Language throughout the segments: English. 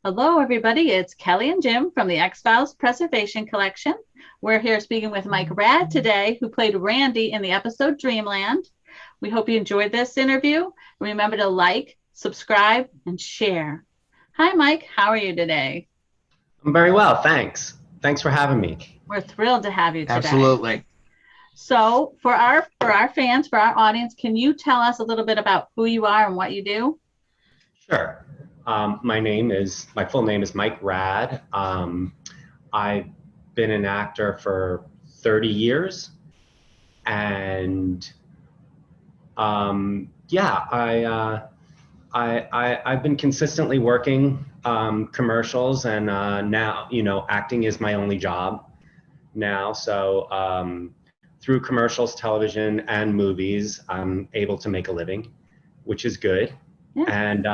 Hello, everybody. It's Kelly and Jim from the X-Files Preservation Collection. We're here speaking with Mike Rad today, who played Randy in the episode Dreamland. We hope you enjoyed this interview. Remember to like, subscribe, and share. Hi, Mike. How are you today? I'm very well, thanks. Thanks for having me. We're thrilled to have you today. Absolutely. So, for our fans, for our audience, can you tell us a little bit about who you are and what you do? Sure. My full name is Mike Rad. I've been an actor for 30 years, and yeah, I've been consistently working commercials, and now acting is my only job now. So through commercials, television, and movies, I'm able to make a living, which is good. Yeah. And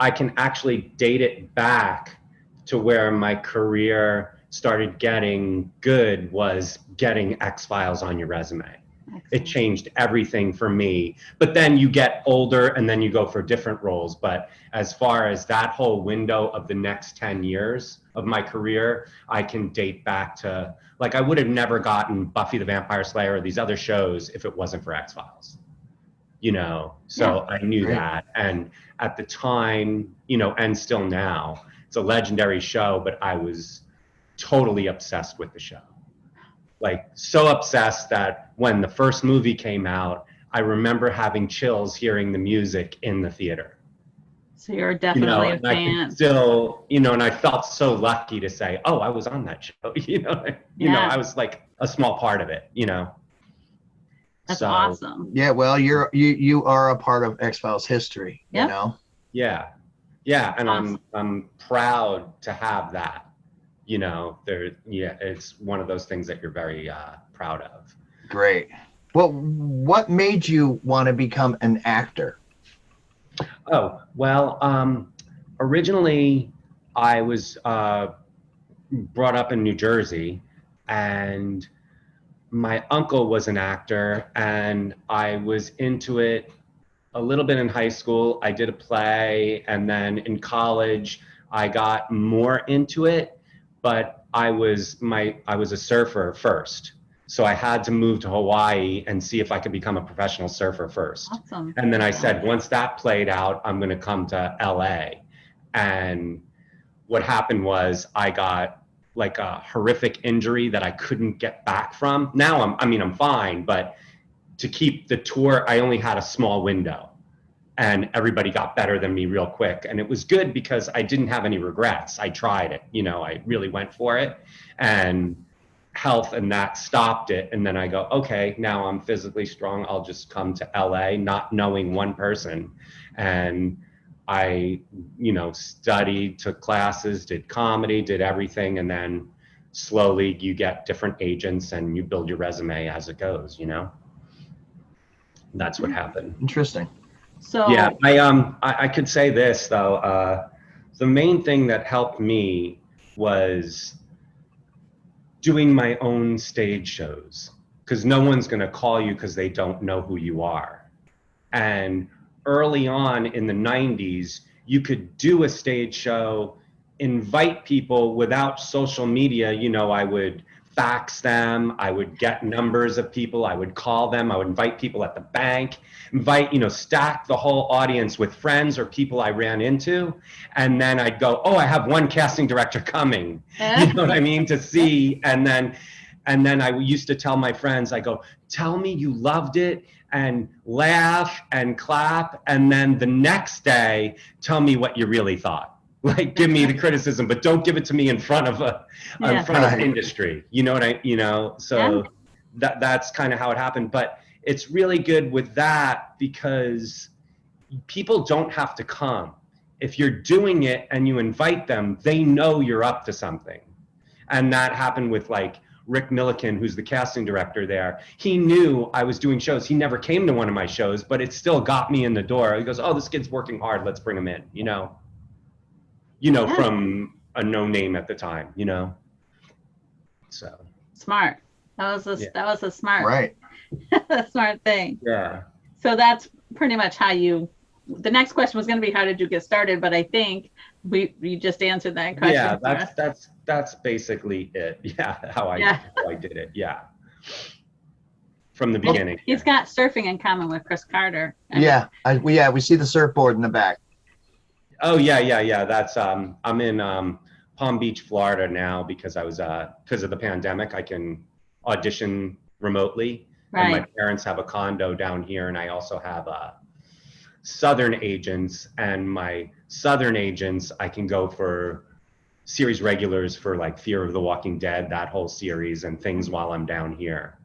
I can actually date it back to where my career started getting good, was getting X-Files on your resume. Excellent. It changed everything for me. But then you get older and then you go for different roles. But as far as that whole window of the next 10 years of my career, I can date back to, like, I would have never gotten Buffy the Vampire Slayer or these other shows if it wasn't for X-Files. So I knew Right. that. And at the time, and still now, it's a legendary show, but I was totally obsessed with the show. Like, so obsessed that when the first movie came out, I remember having chills hearing the music in the theater. So you're definitely a And I could fan. still, and I felt so lucky to say, oh, I was on that show. Yeah. I was like a small part of it. That's So, awesome. Yeah, well, you are a part of X-Files history, Yeah. you know? Yeah, and Awesome. I'm proud to have that. It's one of those things that you're very proud of. Great. Well, what made you want to become an actor? Oh, well, originally I was brought up in New Jersey, and my uncle was an actor, and I was into it a little bit in high school. I did a play, and then in college I got more into it, but I was a surfer first. So I had to move to Hawaii and see if I could become a professional surfer first. Awesome. And then I said, once that played out, I'm going to come to LA. And what happened was I got like a horrific injury that I couldn't get back from. Now I'm fine, but to keep the tour, I only had a small window, and everybody got better than me real quick. And it was good because I didn't have any regrets. I tried it, I really went for it, and health and that stopped it. And then I go, okay, now I'm physically strong. I'll just come to LA, not knowing one person. And I, studied, took classes, did comedy, did everything. And then slowly you get different agents and you build your resume as it goes, That's what happened. Interesting. So Yeah, I could say this though. The main thing that helped me was doing my own stage shows, because no one's going to call you because they don't know who you are. And early on in the 90s, you could do a stage show, invite people without social media. I would fax them, I would get numbers of people, I would call them, I would invite people at the bank, stack the whole audience with friends or people I ran into. And then I'd go, oh, I have one casting director coming, you know what I mean, to see. And then I used to tell my friends, I go, tell me you loved it and laugh and clap. And then the next day, tell me what you really thought. Like, give me the criticism, but don't give it to me in front of Right. industry. So that's kind of how it happened. But it's really good with that because people don't have to come. If you're doing it and you invite them, they know you're up to something. And that happened with like Rick Milliken, who's the casting director there. He knew I was doing shows. He never came to one of my shows, but it still got me in the door. He goes, oh, this kid's working hard. Let's bring him in, Yeah. from a no name at the time, So, Smart. That was a smart Right. a smart thing. yeah. So that's pretty much how you the next question was going to be, how did you get started? But I think you just answered that question. Yeah, that's basically it. Yeah, how I did it. Yeah, from the beginning. He's got surfing in common with Chris Carter. We see the surfboard in the back. Oh yeah. That's I'm in Palm Beach, Florida now because I was because of the pandemic. I can audition remotely, and my parents have a condo down here, and I also have Southern agents, and my Southern agents I can go for series regulars for like Fear of the Walking Dead, that whole series, and things while I'm down here.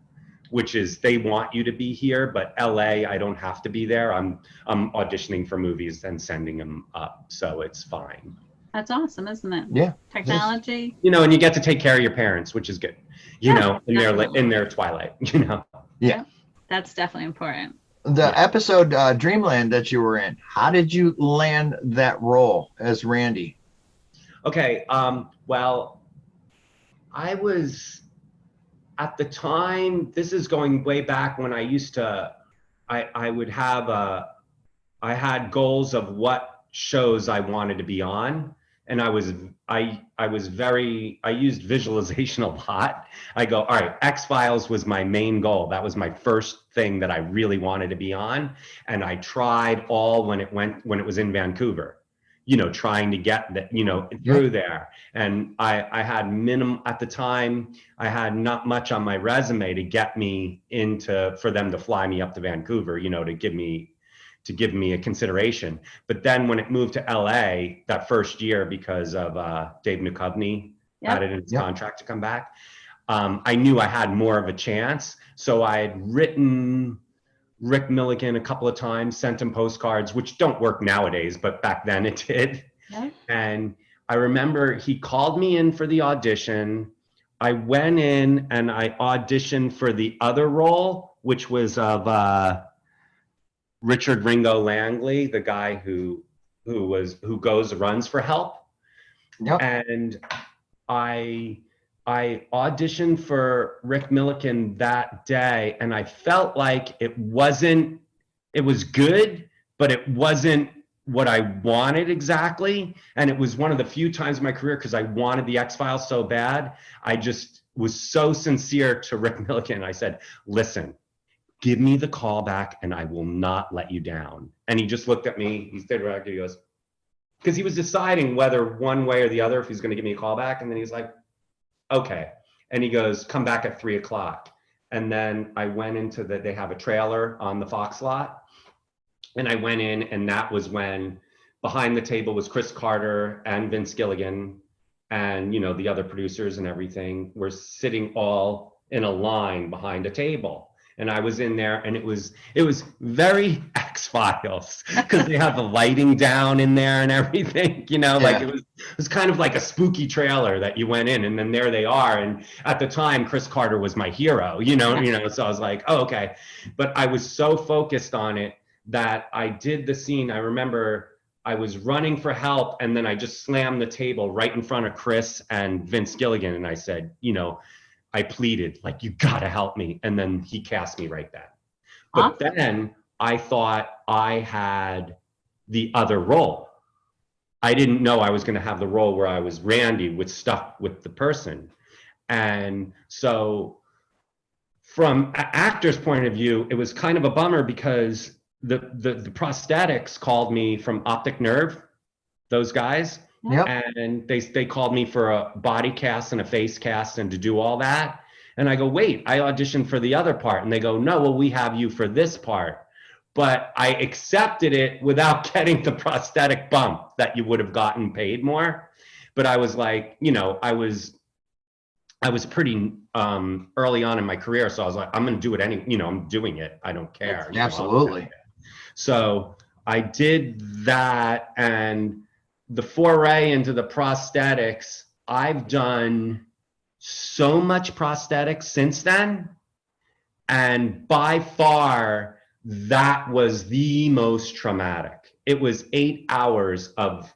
Which is, they want you to be here, but LA, I don't have to be there. I'm auditioning for movies and sending them up, so it's fine. That's awesome, isn't it? Yeah. Technology. You know, and you get to take care of your parents, which is good. You know, in their twilight. You know. Yeah. That's definitely important. The episode Dreamland that you were in, how did you land that role as Randy? Okay. Well, I was. At the time, this is going way back when I used to, I would have I had goals of what shows I wanted to be on. And I used visualization a lot. I go, all right, X-Files was my main goal. That was my first thing that I really wanted to be on. And I tried all when it was in Vancouver, you know, trying to get that, you know, through there. And I had at the time, I had not much on my resume to get me for them to fly me up to Vancouver, you know, to give me a consideration. But then when it moved to LA that first year, because of Dave Duchovny added in his contract to come back, I knew I had more of a chance. So I had written Rick Milligan a couple of times, sent him postcards, which don't work nowadays, but back then it did. Okay. And I remember he called me in for the audition. I went in and I auditioned for the other role, which was of Richard Ringo Langley, the guy who runs for help. Yep. And I auditioned for Rick Milligan that day, and I felt like it was good, but it wasn't what I wanted exactly. And it was one of the few times in my career, because I wanted the X-Files so bad, I just was so sincere to Rick Milligan. I said, listen, give me the call back and I will not let you down. And he just looked at me, he stayed right there, he goes, because he was deciding whether one way or the other if he's going to give me a call back. And then he's like, okay. And he goes, come back at 3:00. And then I went into they have a trailer on the Fox lot. And I went in, and that was when behind the table was Chris Carter and Vince Gilligan, and, you know, the other producers and everything were sitting all in a line behind a table. And I was in there, and it was very X-Files, because they have the lighting down in there and everything, you know, like it was kind of like a spooky trailer that you went in, and then there they are. And at the time, Chris Carter was my hero, you know, so I was like, oh, okay. But I was so focused on it that I did the scene. I remember I was running for help, and then I just slammed the table right in front of Chris and Vince Gilligan. And I said, you know, I pleaded, like, you gotta help me. And then he cast me right then. But then I thought I had the other role. I didn't know I was gonna have the role where I was Randy stuck with the person. And so from an actor's point of view, it was kind of a bummer, because the prosthetics called me from Optic Nerve, those guys. Yep. And they called me for a body cast and a face cast and to do all that. And I go, wait, I auditioned for the other part. And they go, no, well, we have you for this part. But I accepted it without getting the prosthetic bump that you would have gotten paid more. But I was like, you know, I was pretty early on in my career. So I was like, I'm going to do it I'm doing it. I don't care. Absolutely. So I did that, and the foray into the prosthetics, I've done so much prosthetics since then. And by far, that was the most traumatic. It was 8 hours of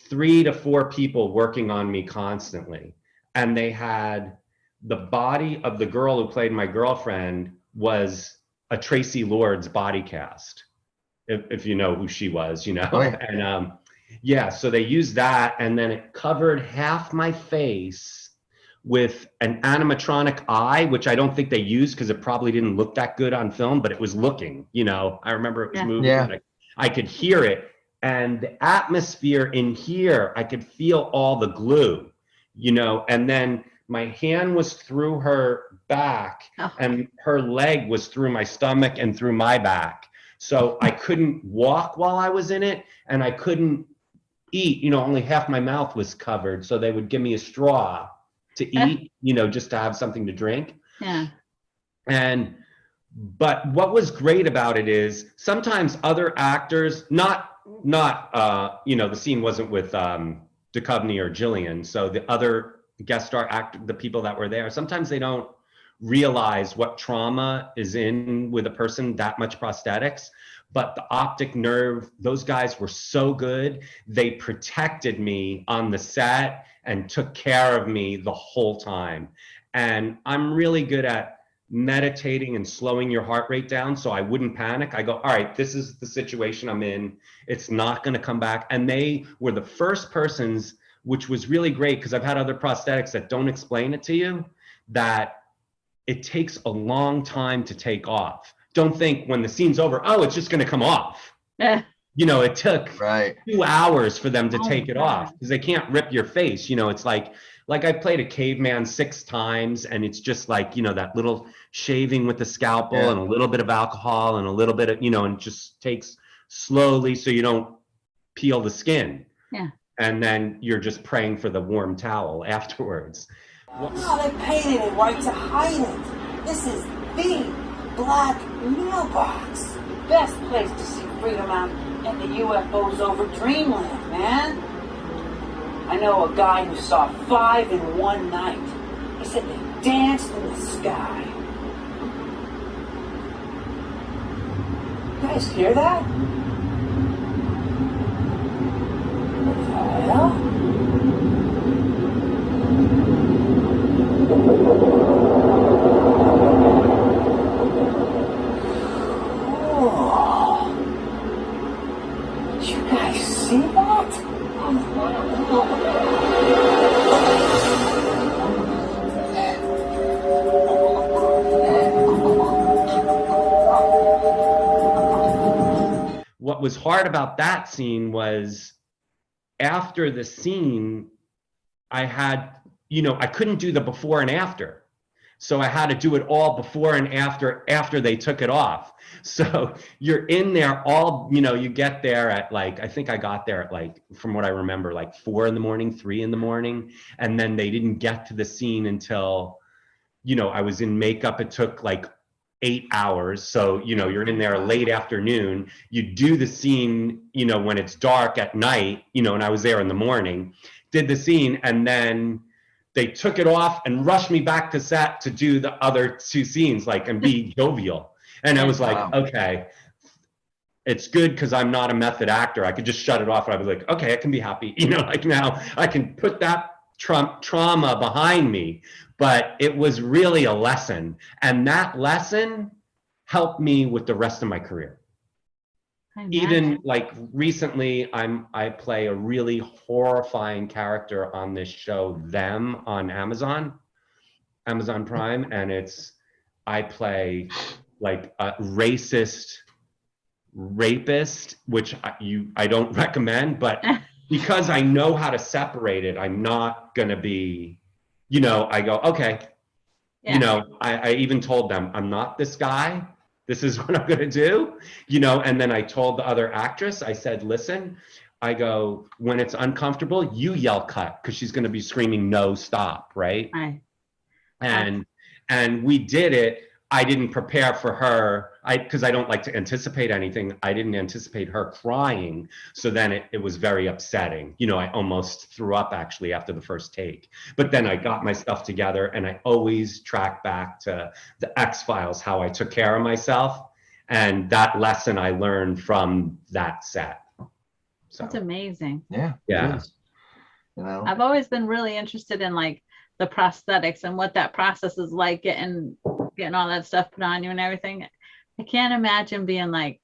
3 to 4 people working on me constantly. And they had the body of the girl who played my girlfriend was a Tracy Lord's body cast. if you know who she was, you know. Oh, yeah. And yeah, so they used that, and then it covered half my face with an animatronic eye, which I don't think they used because it probably didn't look that good on film, but it was looking, you know. I remember it was moving, Yeah. and I could hear it. And the atmosphere in here, I could feel all the glue, you know, and then my hand was through her back and her leg was through my stomach and through my back. So I couldn't walk while I was in it, and I couldn't eat, you know, only half my mouth was covered. So they would give me a straw to eat, you know, just to have something to drink. Yeah. And, but what was great about it is sometimes other actors, not, you know, the scene wasn't with Duchovny or Jillian. So the other guest star actor, the people that were there, sometimes they don't realize what trauma is in with a person, that much prosthetics. But the optic nerve, those guys were so good. They protected me on the set and took care of me the whole time. And I'm really good at meditating and slowing your heart rate down so I wouldn't panic. I go, all right, this is the situation I'm in. It's not going to come back. And they were the first persons, which was really great because I've had other prosthetics that don't explain it to you, that it takes a long time to take off. Don't think when the scene's over, oh, it's just going to come off. You know, it took 2 hours for them to take it off because they can't rip your face. You know, it's like I played a caveman 6 times, and it's just like, you know, that little shaving with the scalpel and a little bit of alcohol and a little bit of, you know, and it just takes slowly so you don't peel the skin. Yeah. And then you're just praying for the warm towel afterwards. No, they painted it white to hide it. This is the black mailbox. Best place to see Freedom out in the UFOs over Dreamland, man. I know a guy who saw 5 in one night. He said they danced in the sky. You guys hear that? What the hell? What was hard about that scene was after the scene, I had, you know, I couldn't do the before and after. So I had to do it all before and after they took it off. So you're in there all, you know, you get there at like, I think I got there at like, from what I remember, like 4 in the morning, 3 in the morning. And then they didn't get to the scene until, you know, I was in makeup. It took like 8 hours. So, you know, you're in there late afternoon. You do the scene, you know, when it's dark at night, you know, and I was there in the morning, did the scene, and then they took it off and rushed me back to set to do the other 2 scenes, like, and be jovial. And I was like, okay, it's good because I'm not a method actor. I could just shut it off and I was like, okay, I can be happy. You know, like now I can put that trauma behind me. But it was really a lesson. And that lesson helped me with the rest of my career. Even like recently, I play a really horrifying character on this show, Them, on Amazon Prime. And I play like a racist rapist, which I don't recommend, but because I know how to separate it, I'm not gonna be, you know, I go, okay, you know, I even told them, I'm not this guy. This is what I'm gonna do, you know, and then I told the other actress, I said, listen, I go, when it's uncomfortable, you yell cut, because she's gonna be screaming, no, stop, right? And we did it. I didn't prepare for her, because I don't like to anticipate anything. I didn't anticipate her crying. So then it was very upsetting. You know, I almost threw up actually after the first take. But then I got my stuff together, and I always track back to the X-Files, how I took care of myself. And that lesson I learned from that set. So that's amazing. Yeah. Yeah. You know, I've always been really interested in like the prosthetics and what that process is like, getting all that stuff put on you and everything. I can't imagine being like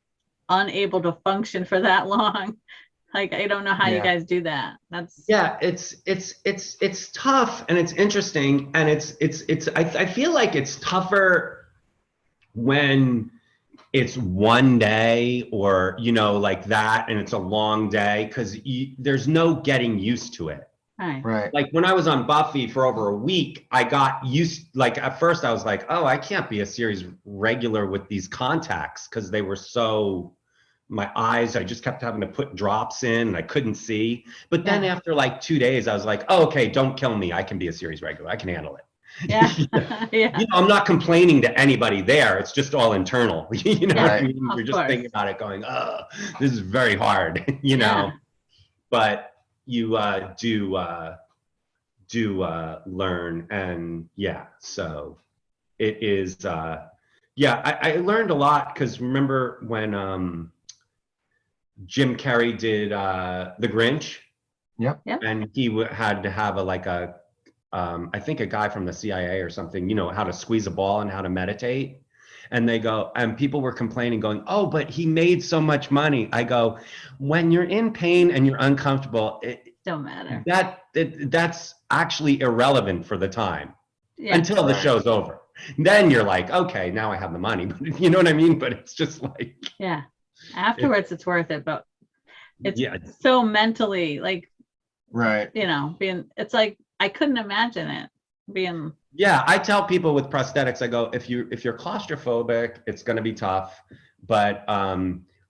unable to function for that long. Like, I don't know how you guys do that. That's it's tough, and it's interesting, and I feel like it's tougher when it's one day or, you know, like that, and it's a long day, because there's no getting used to it. Right. Like when I was on Buffy for over a week, I got used, like at first I was like, oh, I can't be a series regular with these contacts, because they were so, my eyes, I just kept having to put drops in and I couldn't see. But then after like 2 days, I was like, oh, okay, don't kill me. I can be a series regular. I can handle it. Yeah. You know, I'm not complaining to anybody there. It's just all internal. You know what I mean? You're just thinking about it going, oh, this is very hard, you know. But you do learn, and so it is I learned a lot, because remember when Jim Carrey did The Grinch? Yep. And he had to have I think a guy from the CIA or something, you know, how to squeeze a ball and how to meditate. And people were complaining, going, oh, but he made so much money. I go, when you're in pain and you're uncomfortable, it don't matter. That's actually irrelevant for the time until the show's over. Then you're like, okay, now I have the money. You know what I mean? But it's just like, afterwards it's worth it, but it's so mentally, like, you know, it's like, I couldn't imagine it being. I tell people with prosthetics, I go, if you're claustrophobic, it's going to be tough, but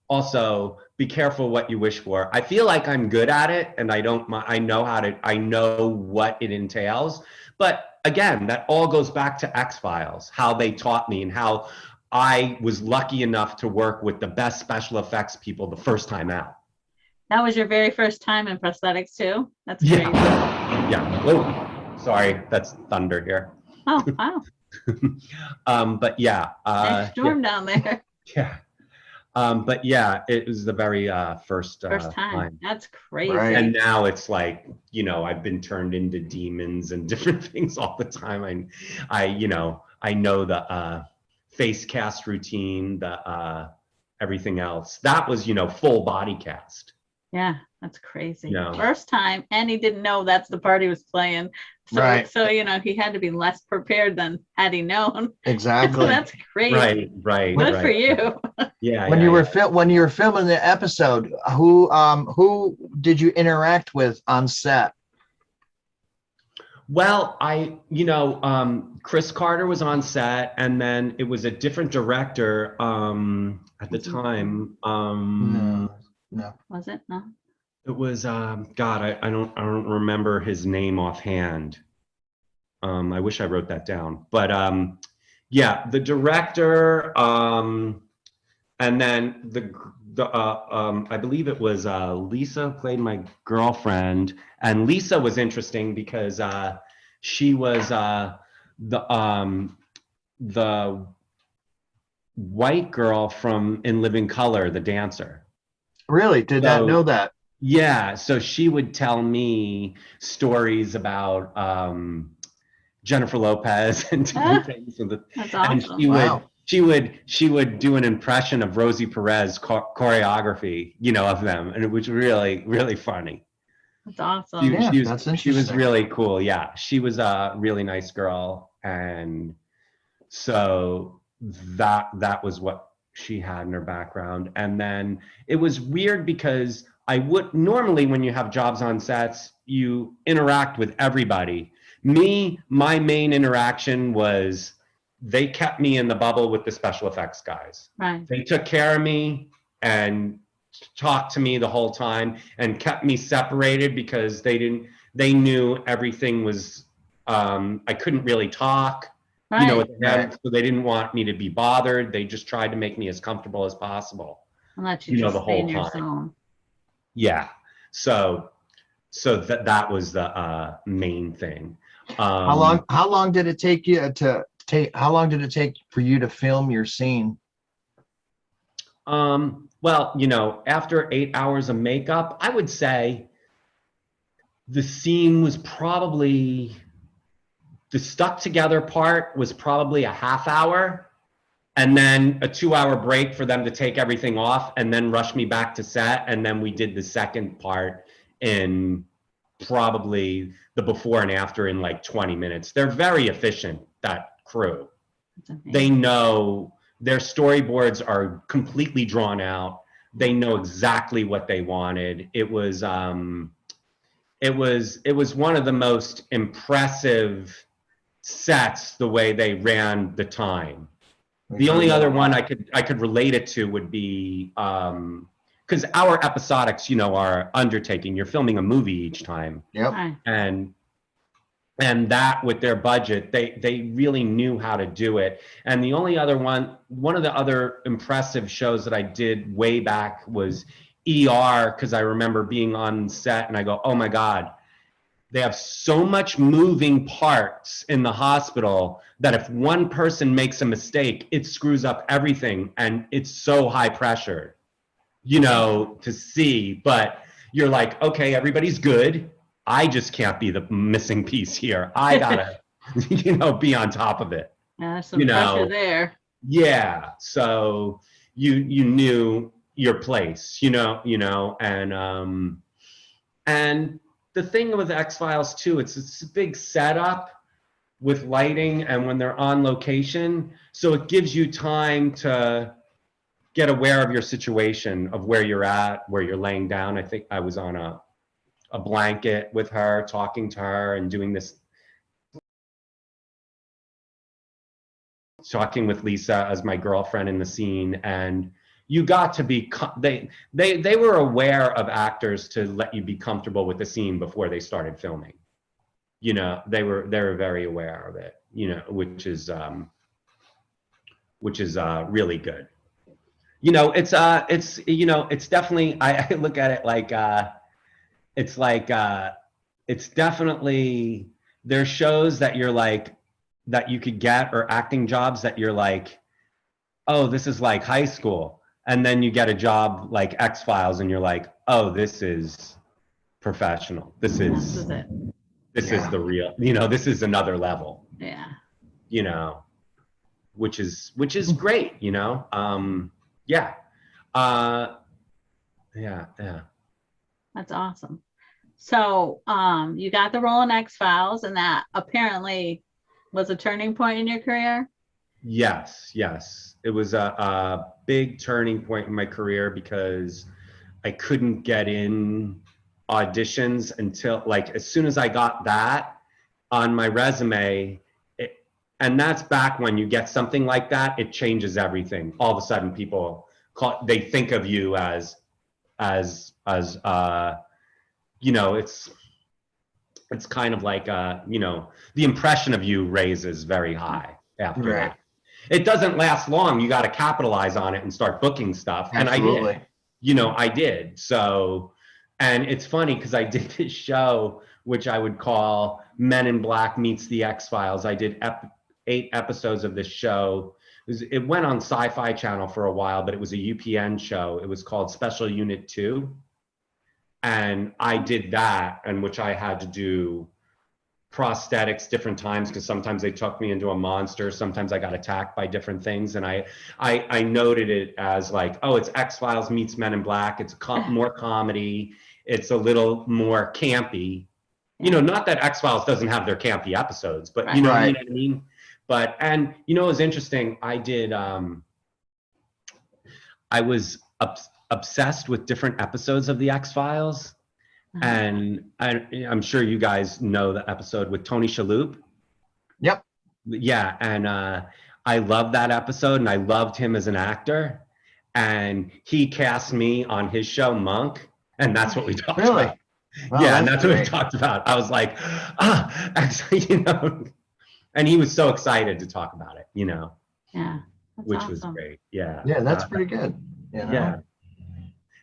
also be careful what you wish for. I feel like I'm good at it, and I know what it entails. But again, that all goes back to X-Files, how they taught me, and how I was lucky enough to work with the best special effects people the first time out. That was your very first time in prosthetics too? That's crazy. Whoa. Sorry, that's thunder here. Oh, wow. But nice storm down there. But it was the very first time. That's crazy. And now it's like, you know, I've been turned into demons and different things all the time. I know the face cast routine, the everything else. That was, you know, full body cast. Yeah, that's crazy. First time, and he didn't know that's the part he was playing. So you know, he had to be less prepared than had he known. Exactly. That's crazy. Right. Good for you. When you were filming the episode, who did you interact with on set? Well, Chris Carter was on set, and then it was a different director at the time. No. Was it? No. It was God, I don't remember his name offhand. I wish I wrote that down. But the director, and then I believe it was Lisa played my girlfriend, and Lisa was interesting because she was the white girl from In Living Color, the dancer. Really? Did not know that. Yeah, so she would tell me stories about Jennifer Lopez and different things. That's awesome. And she would do an impression of Rosie Perez choreography, you know, of them, and it was really, really funny. That's awesome. That's interesting. She was really cool. Yeah, she was a really nice girl, and so that was what she had in her background. And then it was weird because I would normally, when you have jobs on sets, you interact with everybody. My main interaction was they kept me in the bubble with the special effects guys. Right. They took care of me and talked to me the whole time and kept me separated because they knew everything was, I couldn't really talk. Right. You know what they had, so they didn't want me to be bothered. They just tried to make me as comfortable as possible. And let you just the stay whole in your time. zone. Yeah. So that was the main thing. How long did it take you how long did it take for you to film your scene? Well, you know, after 8 hours of makeup, I would say the scene was probably, the stuck together part was probably a half hour, and then a 2-hour break for them to take everything off and then rush me back to set. And then we did the second part in probably the before and after in like 20 minutes. They're very efficient, that crew. They know their storyboards are completely drawn out. They know exactly what they wanted. It was one of the most impressive sets, the way they ran the time. The only other one I could relate it to would be because our episodics, you know, are undertaking. You're filming a movie each time. Yep. And that with their budget, they really knew how to do it. And the only other one of the other impressive shows that I did way back was ER, because I remember being on set and I go, oh my God, they have so much moving parts in the hospital that if one person makes a mistake, it screws up everything. And it's so high pressure, you know, to see. But you're like, okay, everybody's good. I just can't be the missing piece here. I gotta, you know, be on top of it. Yeah, there's some pressure there. Yeah. So you knew your place, you know, and the thing with X-Files too, it's a big setup with lighting and when they're on location. So it gives you time to get aware of your situation, of where you're at, where you're laying down. I think I was on a blanket with her, talking to her and doing this, talking with Lisa as my girlfriend in the scene. And you got to be, they were aware of actors to let you be comfortable with the scene before they started filming. You know, they were very aware of it, you know, which is really good. You know, it's, you know, it's definitely, I look at it like, it's definitely, there's shows that you're like, that you could get, or acting jobs that you're like, oh, this is like high school. And then you get a job like X-Files and you're like, oh, this is professional. This is the real, you know, this is another level. Yeah. You know, which is great, you know? Yeah. Yeah. That's awesome. So you got the role in X-Files, and that apparently was a turning point in your career? Yes. It was a big turning point in my career because I couldn't get in auditions until, like, as soon as I got that on my resume, and that's back when you get something like that, it changes everything. All of a sudden people they think of you as you know, it's kind of like, you know, the impression of you raises very high after that. It doesn't last long. You got to capitalize on it and start booking stuff. Absolutely. And I did, you know, I did. So, and it's funny because I did this show, which I would call Men in Black Meets the X-Files. I did 8 episodes of this show. It went on Sci-Fi Channel for a while, but it was a UPN show. It was called Special Unit 2. And I did that, and which I had to do prosthetics different times, because sometimes they took me into a monster, sometimes I got attacked by different things, and I noted it as like, oh, it's X-Files meets Men in Black. It's more comedy. It's a little more campy. You know, not that X-Files doesn't have their campy episodes, but you know what I mean? But, and you know, it was interesting. I did, I was obsessed with different episodes of the X-Files. And I'm sure you guys know the episode with Tony Shalhoub. Yep. Yeah, and I loved that episode, and I loved him as an actor. And he cast me on his show, Monk, and that's what we talked about. Wow, yeah, and that's what we talked about. I was like, actually, you know, and he was so excited to talk about it, you know. Yeah, which was great. Yeah. Yeah, that's pretty good. You know? Yeah.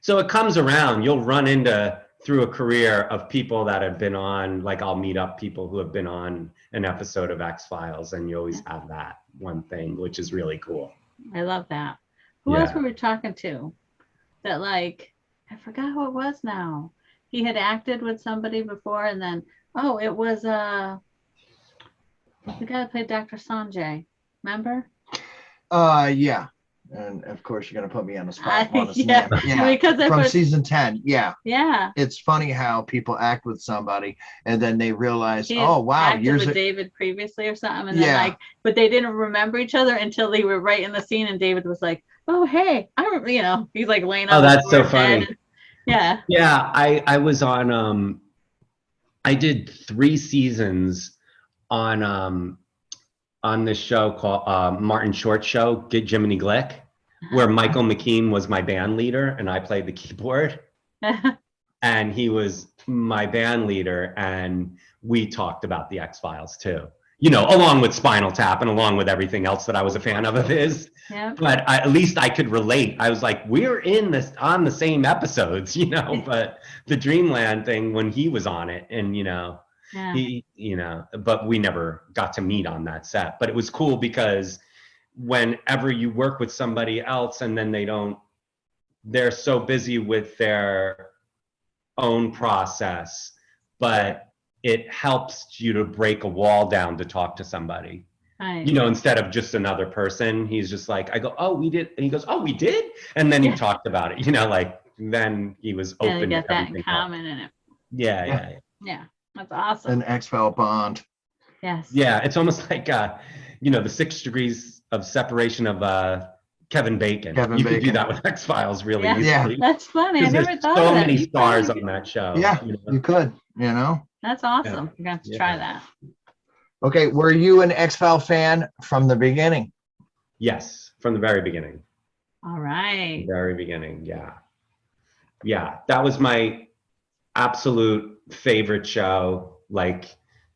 So it comes around. You'll run into through a career of people that have been on, like I'll meet up people who have been on an episode of X-Files, and you always have that one thing, which is really cool. I love that. Who else were we talking to that, like, I forgot who it was now. He had acted with somebody before, and then, oh, it was the guy that played Dr. Sanjay. Remember? Yeah. And of course, you're gonna put me on the spot. Want his Yeah, name. Yeah. because From was, season 10. Yeah. yeah, It's funny how people act with somebody and then they realize, he oh wow, acted years with ago. David previously or something, and then Yeah. like, but they didn't remember each other until they were right in the scene, and David was like, "Oh hey, I remember," he's like laying Oh, on the that's so floor dead. funny. And, yeah. Yeah, I was on I did 3 seasons on this show called Martin Short Show, Get Jiminy Glick, where Michael McKean was my band leader and I played the keyboard. And he was my band leader, and we talked about the X-Files too. Along with Spinal Tap and along with everything else that I was a fan of his. Yeah. But at least I could relate. I was like, we're on the same episodes, but the Dreamland thing when he was on it, and Yeah. but we never got to meet on that set. But it was cool because whenever you work with somebody else and then they're so busy with their own process, but it helps you to break a wall down to talk to somebody. Right. Instead of just another person. He's just like, I go, oh, we did. And he goes, oh, we did? And then he talked about it, like, then he was open you to get that in everything common else. in it. Yeah. That's awesome. An X-File bond. Yes. Yeah, it's almost like, the 6 degrees of separation of Kevin Bacon. You could do that with X-Files really easily. Yeah. That's funny. I never thought so of that. many stars on that show. Yeah, you could, That's awesome. You're going to have to try that. Okay, were you an X-File fan from the beginning? Yes, from the very beginning. All right. Very beginning, yeah. Yeah, that was my absolute favorite show.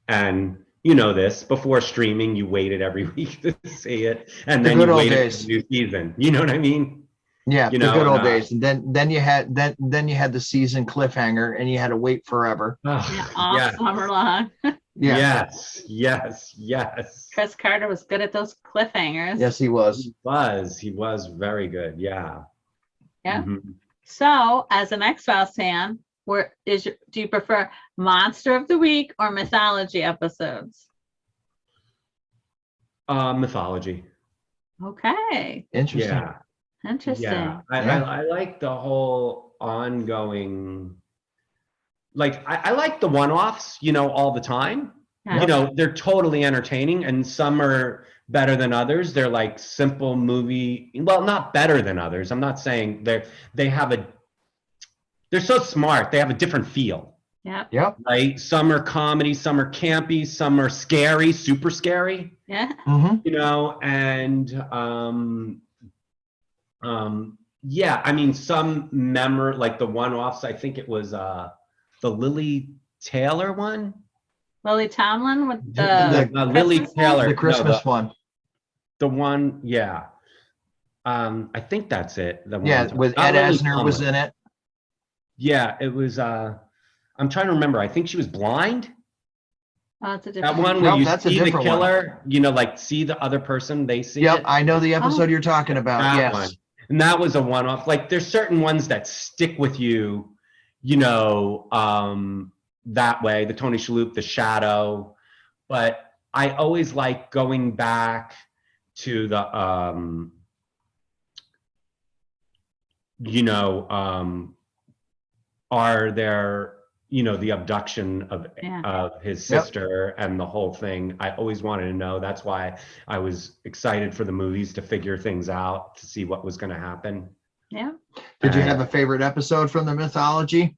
And this, before streaming, you waited every week to see it, and then you waited for the new season. You know what I mean? Yeah, the good old days. And then you had the season cliffhanger, and you had to wait forever. All summer long. Yeah. Yes. Chris Carter was good at those cliffhangers. Yes, he was. He was very good. Yeah. Yeah. Mm-hmm. So, as an X-Files fan, do you prefer Monster of the Week or Mythology episodes? Mythology. Okay. Interesting. Yeah. Interesting. Yeah. I like the whole ongoing. I like the one-offs, all the time. Yeah. They're totally entertaining, and some are better than others. They're like simple movie. Well, not better than others. I'm not saying they're so smart. They have a different feel. Yep. Right. Some are comedy, some are campy, some are scary, super scary. Yeah. Mm-hmm. And yeah. I mean, some like the one-offs. I think it was the Lily Taylor one. Lily Tomlin with the Lily Taylor, the Christmas one. The one, yeah. I think that's it. The one with Ed Asner was in it. Yeah, it was. I'm trying to remember. I think she was blind. Oh, it's a different that one where you see the killer. One. See the other person. They see. Yep, it. I know the episode you're talking about. That one. And that was a one-off. There's certain ones that stick with you. That way, the Tony Shalhoub, The Shadow, but I always like going back to the are there the abduction of his sister and the whole thing. I always wanted to know. That's why I was excited for the movies to figure things out, to see what was going to happen. Yeah. Did you have a favorite episode from the mythology?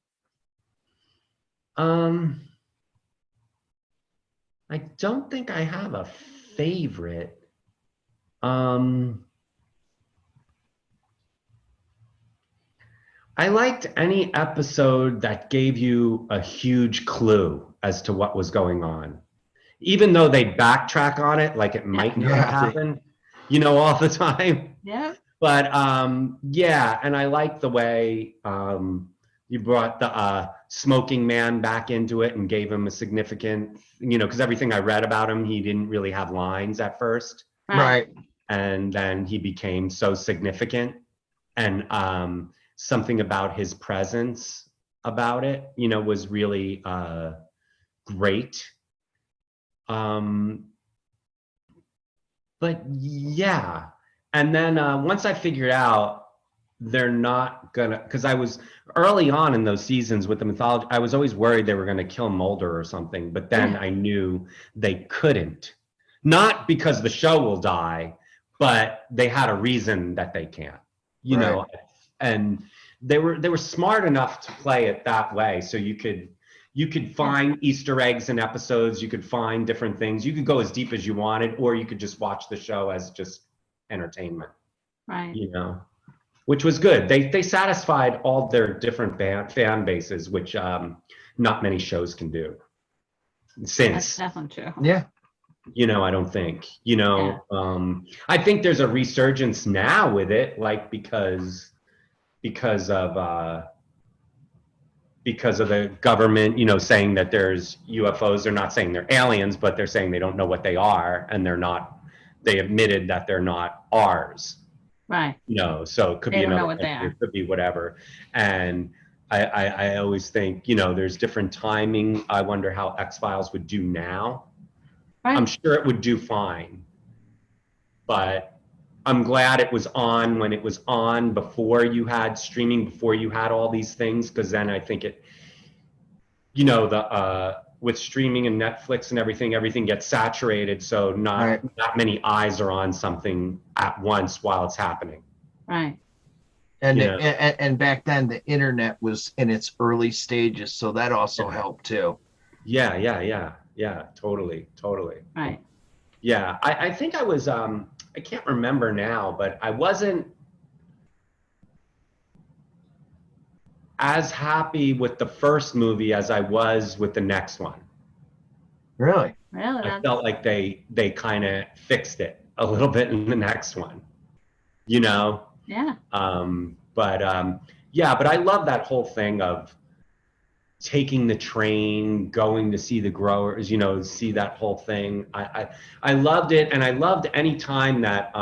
I don't think I have a favorite. I liked any episode that gave you a huge clue as to what was going on. Even though they backtrack on it, like it might never happen, all the time. Yeah. But yeah, and I like the way you brought the smoking man back into it and gave him a significant, because everything I read about him, he didn't really have lines at first. Right. And then he became so significant, and something about his presence about it, was really great. But yeah, And then once I figured out they're not gonna, because I was early on in those seasons with the mythology, I was always worried they were gonna kill Mulder or something, but then I knew they couldn't. Not because the show will die, but they had a reason that they can't, you know, and they were smart enough to play it that way. So you could find Easter eggs in episodes, you could find different things, you could go as deep as you wanted, or you could just watch the show as just entertainment, Right. you know, which was good. They satisfied all their different fan bases, which not many shows can do since. That's definitely true. Yeah. You know, I don't think, you know, I think there's a resurgence now with it, like because of the government, you know, saying that there's UFOs. They're not saying they're aliens, but they're saying they don't know what they are, and they admitted that they're not ours. Right. You know, so it could be another country, it could be whatever. And I always think, you know, there's different timing. I wonder how X-Files would do now. Right. I'm sure it would do fine, but I'm glad it was on when it was on, before you had streaming, before you had all these things, because then I think it, you know, with streaming and Netflix and everything gets saturated, so not many eyes are on something at once while it's happening. Right. And and back then the internet was in its early stages, so that also helped too. Yeah, totally. Right. Yeah, I think I was I can't remember now, but I wasn't as happy with the first movie as I was with the next one. Really? I felt like they kind of fixed it a little bit in the next one, you know? Yeah. But I love that whole thing of taking the train, going to see the growers, you know, see that whole thing. I loved it, and I loved any time that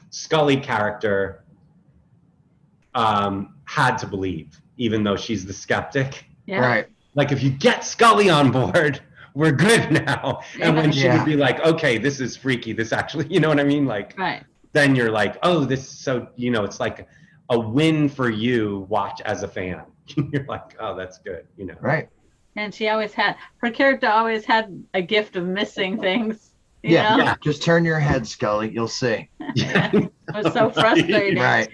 Scully character had to believe, even though she's the skeptic. Yeah. Right. Like, if you get Scully on board, we're good now. And when she would be like, okay, this is freaky, this actually, you know what I mean? Like, then you're like, oh, this, so, you know, it's like a win for you, watch as a fan. You're like, oh, that's good, you know. Right. And she always had, her character always had a gift of missing things. You know? Yeah. Just turn your head, Scully. You'll see. It was so frustrating. Right.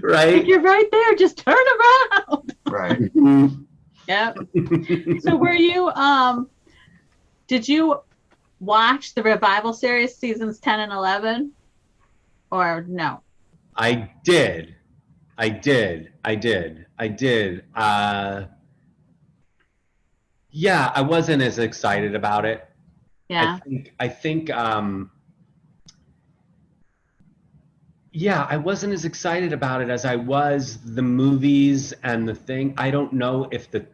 Like, you're right there. Just turn around. Right. Yeah. So were you, did you watch the revival series seasons 10 and 11 or no? I did. Yeah, I wasn't as excited about it. Yeah. I think I wasn't as excited about it as I was the movies and the thing. I don't know if the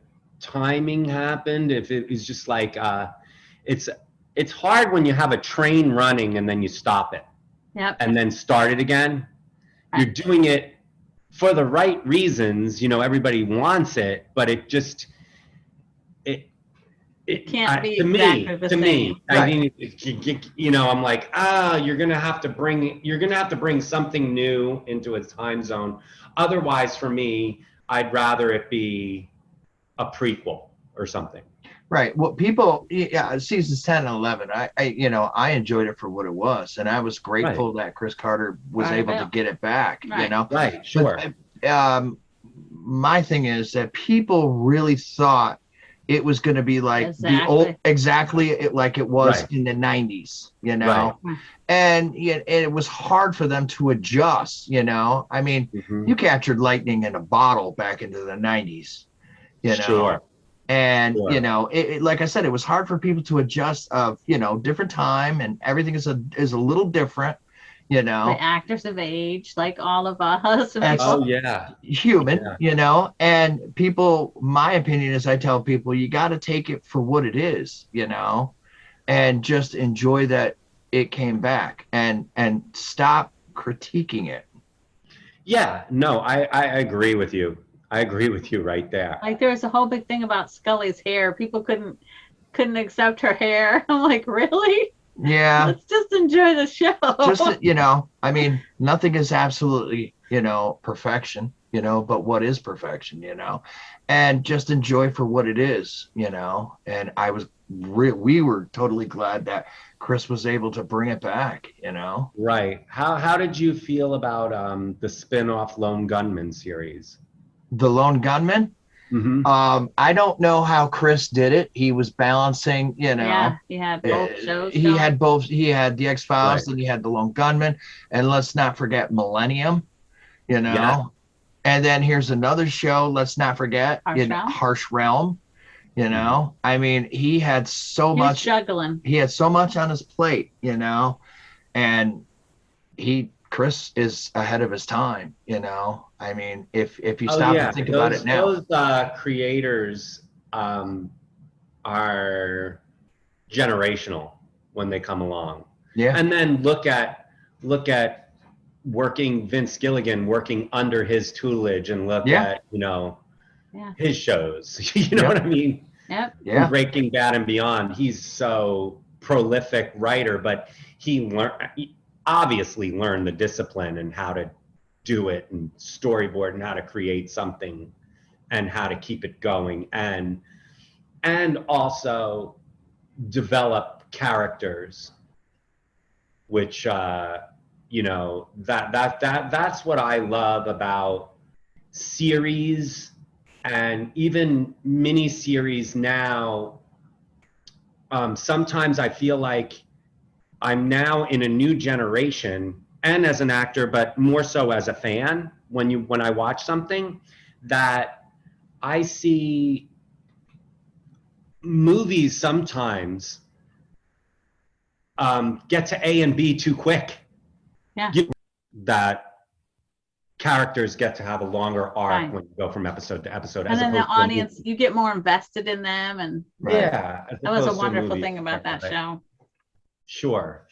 timing happened, if it was just like, it's hard when you have a train running and then you stop it. Yep. And then start it again. You're doing it for the right reasons, you know, everybody wants it, but it just, it can't be to exactly the same. me, I mean, you know, I'm like, you're gonna have to bring something new into a time zone. Otherwise, for me, I'd rather it be a prequel or something. Right. Well, people, seasons 10 and 11, I enjoyed it for what it was, and I was grateful that Chris Carter was able to get it back. You know. Right. Sure. But, my thing is that people really thought it was going to be like the old, like it was in the 90s, you know, and it was hard for them to adjust, you know. I mean, you captured lightning in a bottle back into the 90s, you know. And, you know, like I said, it was hard for people to adjust of, you know, different time, and everything is a little different, you know. The actors have aged like all of us. Human, you know, and people, my opinion is I tell people, you got to take it for what it is, you know, and just enjoy that it came back and stop critiquing it. Yeah, no, I agree with you. I agree with you right there. Like, there was a whole big thing about Scully's hair. People couldn't accept her hair. I'm like, really? Yeah. Let's just enjoy the show. Just, I mean, nothing is absolutely, perfection, but what is perfection, and just enjoy for what it is, and we were totally glad that Chris was able to bring it back, Right. How did you feel about the spin-off Lone Gunman series? The Lone Gunman. I don't know how Chris did it. He was balancing, Yeah, he had both shows. He had both. He had the X-Files, Right. and he had the Lone Gunman, and let's not forget Millennium, Yeah. And then here's another show. Let's not forget Harsh Realm. Harsh Realm. I mean, he had so much juggling. He had so much on his plate, and Chris is ahead of his time, I mean, if you stop and think about it now. Those creators are generational when they come along. Yeah. And then look at working Vince Gilligan working under his tutelage, and look at his shows. You know what I mean? Yep. Yeah. Breaking Bad and beyond. He's so prolific writer, but he obviously learned the discipline and how to do it and storyboard and how to create something and how to keep it going and also develop characters, which that's what I love about series and even mini series now. Sometimes I feel like I'm now in a new generation, and as an actor, but more so as a fan, when I watch something, that I see movies sometimes get to A and B too quick. Yeah. That characters get to have a longer arc when you go from episode to episode. And then the audience, you get more invested in them. And yeah, that was a wonderful thing about that show. Sure.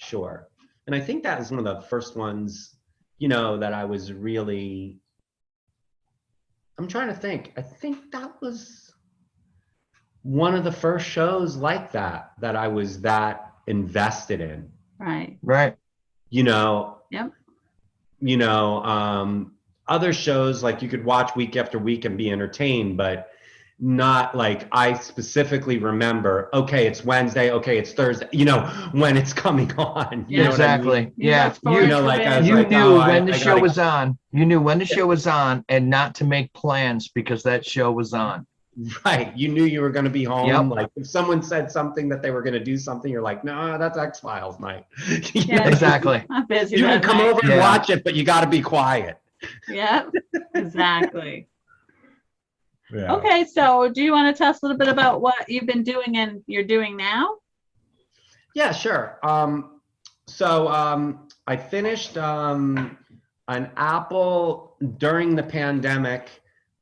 And I think that was one of the first ones, that I was really, I'm trying to think. I think that was one of the first shows like that I was that invested in. Right. Yep. Other shows like you could watch week after week and be entertained, but not like I specifically remember, okay, it's Wednesday, okay, it's Thursday, when it's coming on. You know exactly. What I mean? Yeah. You knew when the show was on. You knew when the show was on and not to make plans because that show was on. Right. You knew you were going to be home. Like if someone said something that they were going to do something, you're like, no, that's X-Files night. Exactly. I'm busy. You can come over and watch it, but you got to be quiet. Yep, exactly. Yeah. Okay, so do you want to tell us a little bit about what you've been doing and you're doing now? Yeah, sure. I finished an Apple during the pandemic,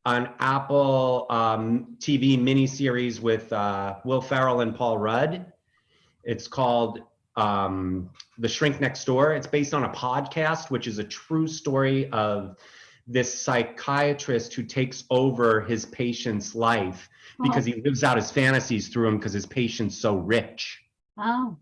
an Apple TV miniseries with Will Ferrell and Paul Rudd. It's called The Shrink Next Door. It's based on a podcast, which is a true story of this psychiatrist who takes over his patient's life because he lives out his fantasies through him because his patient's so rich. Oh,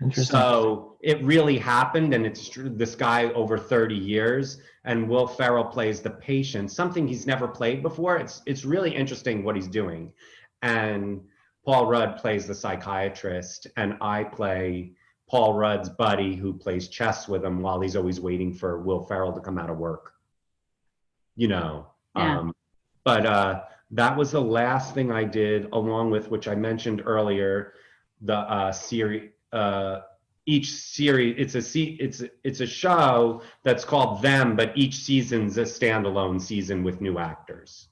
interesting. So it really happened, and it's this guy over 30 years, and Will Ferrell plays the patient, something he's never played before. It's really interesting what he's doing. And Paul Rudd plays the psychiatrist, and I play Paul Rudd's buddy who plays chess with him while he's always waiting for Will Ferrell to come out of work. But that was the last thing I did, along with, which I mentioned earlier, the series. Each series, it's a show that's called Them, but each season's a standalone season with new actors.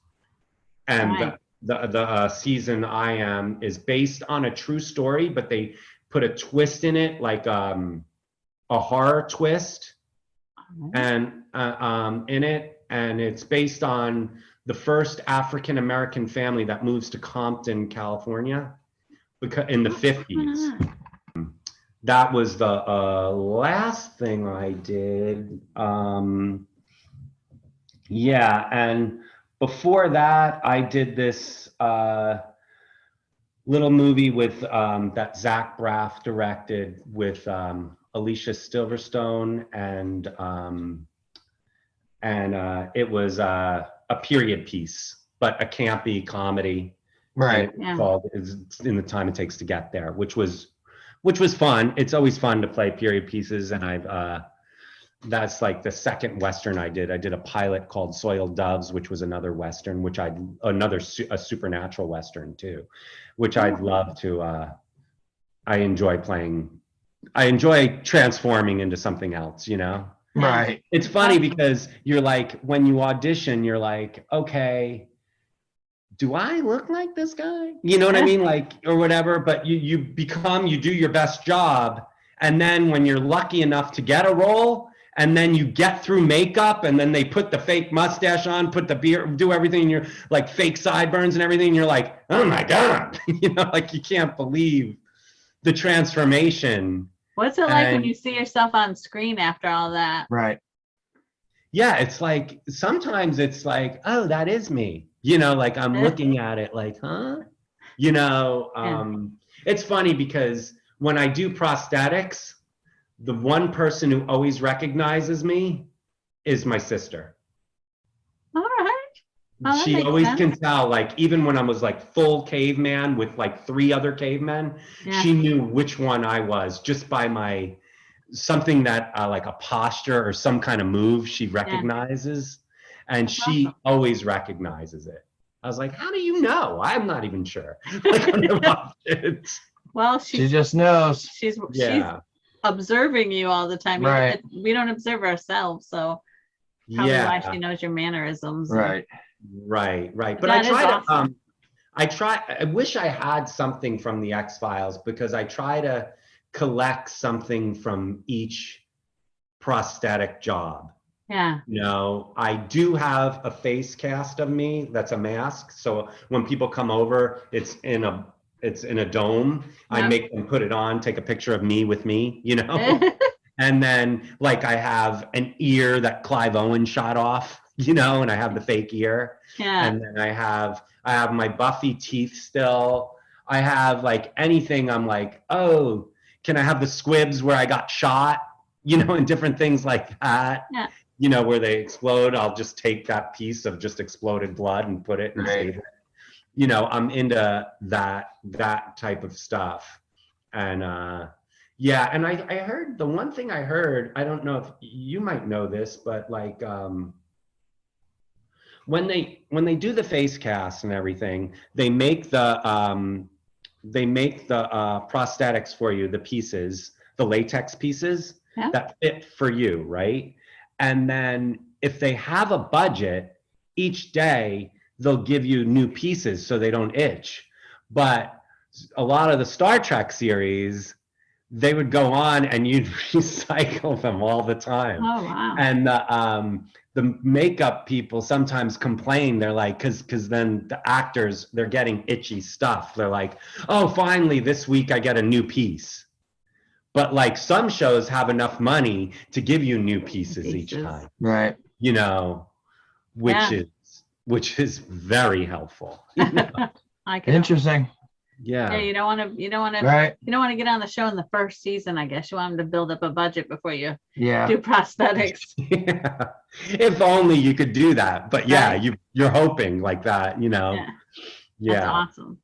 And the season I am is based on a true story, but they put a twist in it, like a horror twist, and in it. And it's based on the first African American family that moves to Compton, California, in the 50s. That was the last thing I did. And before that, I did this little movie with that Zach Braff directed with Alicia Silverstone, and it was a period piece, but a campy comedy. Right. And it's called In the Time It Takes to Get There, which was fun. It's always fun to play period pieces, and that's like the second Western I did. I did a pilot called Soiled Doves, which was another Western, which a supernatural Western too, which I'd love to, I enjoy playing. I enjoy transforming into something else, you know? Right. It's funny because you're like, when you audition, you're like, okay, do I look like this guy? You know what I mean? Like, or whatever, but you do your best job. And then when you're lucky enough to get a role, and then you get through makeup, and then they put the fake mustache on, put the beard, do everything, and you're like fake sideburns and everything, and you're like, oh my God, you know, like you can't believe the transformation. What's it like when you see yourself on screen after all that? Right. Yeah, it's like, sometimes it's like, oh, that is me. You know, like I'm looking at it like, huh? You know, it's funny because when I do prosthetics, the one person who always recognizes me is my sister. All right. Oh, she always can tell, like, even when I was like full caveman with like 3 other cavemen, she knew which one I was just by something that like a posture or some kind of move she recognizes. And she always recognizes it. I was like, how do you know? I'm not even sure. Like, well, she just knows. She's observing you all the time. Right. We don't observe ourselves, so probably why she knows your mannerisms. Right. Right. But I wish I had something from the X-Files, because I try to collect something from each prosthetic job. Yeah. You know, I do have a face cast of me that's a mask. So when people come over, it's in a dome. I make them put it on, take a picture of me with me, you know? And then like I have an ear that Clive Owen shot off, you know, and I have the fake ear. Yeah. And then I have my Buffy teeth still. I have like anything. I'm like, oh, can I have the squibs where I got shot, you know, and different things like that. Yeah. You know, where they explode, I'll just take that piece of just exploded blood and put it and save it. You know, I'm into that type of stuff. And and I heard, the one thing I heard, I don't know if you might know this, but like when they do the face cast and everything, they make the prosthetics for you, the pieces, the latex pieces that fit for you, right? And then if they have a budget, each day they'll give you new pieces so they don't itch. But a lot of the Star Trek series, they would go on and you'd recycle them all the time. Oh, wow. And the makeup people sometimes complain. They're like, because then the actors, they're getting itchy stuff. They're like, oh, finally this week I get a new piece. But like some shows have enough money to give you new pieces each time. Right. You know, which is very helpful. You know? Interesting. Yeah, you don't want to get on the show in the first season. I guess you want them to build up a budget before you do prosthetics. Yeah. If only you could do that. But you're hoping like that, you know. That's awesome.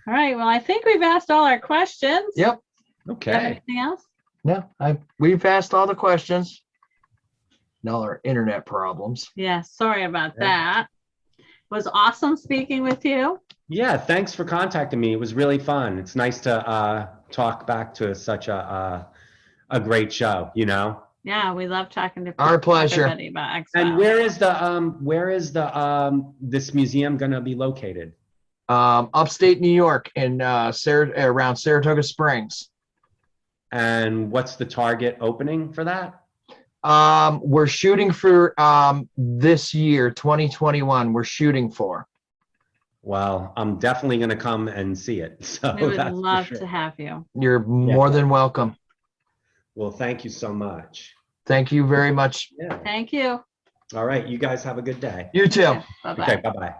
All right. Well, I think we've asked all our questions. Yep. Okay. Anything else? No, we've asked all the questions. All our internet problems. Yeah. Sorry about that. It was awesome speaking with you. Yeah. Thanks for contacting me. It was really fun. It's nice to talk back to such a great show, you know? Yeah. We love talking to our pleasure. Everybody about X-Files. And where is this museum going to be located? Upstate New York in around Saratoga Springs. And what's the target opening for that? We're shooting for this year, 2021. We're shooting for. Well, I'm definitely going to come and see it. So we would love to have you. You're more than welcome. Well, thank you so much. Thank you very much. Yeah. Thank you. All right. You guys have a good day. You too. Yeah, bye-bye. Okay. Bye-bye.